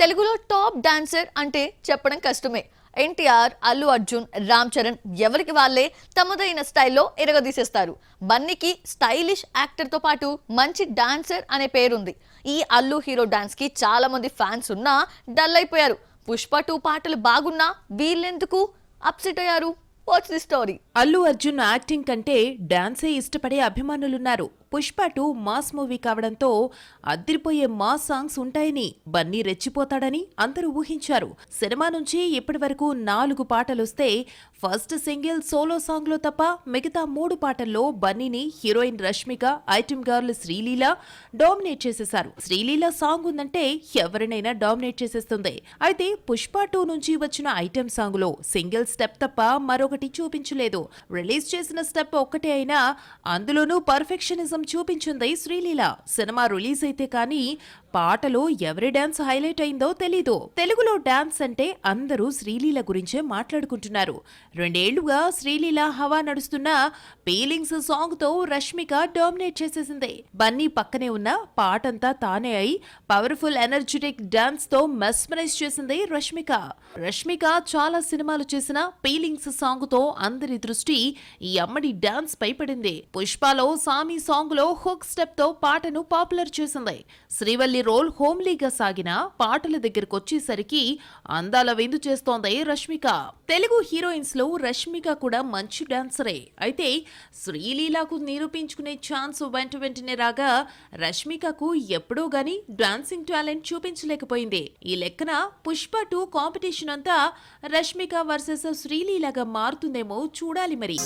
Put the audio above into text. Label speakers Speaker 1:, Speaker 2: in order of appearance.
Speaker 1: తెలుగులో top dancer అంటే చెప్పడం కష్టమే. ఎన్టీఆర్, అల్లు అర్జున్, రామ్ చరణ్ ఎవరికి వాళ్ళే తమదైన స్టైల్లో ఎరగదీసేస్తారు. బన్నీకి స్టైలిష్ యాక్టర్ తో పాటు మంచి డాన్సర్ అనే పేరుంది. ఈ అల్లు హీరో డాన్స్ కి చాలా మంది ఫ్యాన్స్ ఉన్నా డల్ అయిపోయారు. పుష్ప 2 పాటలు బాగున్నా వీళ్ళెందుకు అప్సెట్ అయ్యారు? What's the story?
Speaker 2: Allu Arjun acting కంటే డాన్సే ఇష్టపడే అభిమానులున్నారు. పుష్ప 2 మాస్ మూవీ కావడంతో అదిరిపోయే మాస్ సాంగ్స్ ఉంటాయని, బన్నీ రెచ్చిపోతాడని అందరూ ఊహించారు. సినిమా నుంచి ఇప్పటి వరకు 4 పాటలొస్తే ఫస్ట్ సింగిల్ సోలో సాంగ్ లో తప్ప మిగతా 3 పాటల్లో బన్నీని heroine Rashmika, item girl Sreeleela dominate చేసేశారు. శ్రీలీల సాంగ్ ఉందంటే ఎవరినైనా డామినేట్ చేసేస్తుంది. అయితే పుష్ప 2 నుంచి వచ్చిన ఐటమ్ సాంగ్ లో సింగిల్ స్టెప్ తప్ప మరొకటి చూపించలేదు. రిలీజ్ చేసిన స్టెప్ ఒక్కటే అయినా అందులోనూ పర్ఫెక్షనిజం చూపించింది శ్రీలీల. సినిమా రిలీజ్ అయితే కానీ పాటలో ఎవరి డాన్స్ హైలైట్ అయిందో తెలీదు. తెలుగులో డాన్స్ అంటే అందరూ శ్రీలీల గురించే మాట్లాడుకుంటున్నారు. 2 ఏళ్లుగా శ్రీలీల హవా నడుస్తున్న ఫీలింగ్స్ సాంగ్ తో రష్మిక డామినేట్ చేసేసింది. బన్నీ పక్కనే ఉన్న పాటంతా తానే అయి పవర్ఫుల్ ఎనర్జెటిక్ డాన్స్ తో మెస్మరైజ్ చేసింది రష్మిక. రష్మిక చాలా సినిమాలు చేసిన ఫీలింగ్స్ సాంగ్ తో అందరి దృష్టి ఈ అమ్మడి డాన్స్ పై పడింది. పుష్పలో సామి సాంగ్ లో హుక్ స్టెప్ తో పాటను పాపులర్ చేసింది. శ్రీవల్లి రోల్ హోమ్లీగా సాగిన పాటల దగ్గరకొచ్చేసరికి అందాల విందు చేస్తోంది రష్మిక. తెలుగు హీరోయిన్స్ లో రష్మిక కూడా మంచి డాన్సరే. అయితే శ్రీలీలకు నిరూపించుకునే ఛాన్స్ వెంటనే రాగా రష్మికకు ఎప్పుడో గాని డాన్సింగ్ టాలెంట్ చూపించలేకపోయింది. ఈ లెక్కన పుష్ప 2 కాంపిటీషన్ అంతా రష్మిక వర్సెస్ శ్రీలీలగా మారుతుందేమో చూడాలి మరి.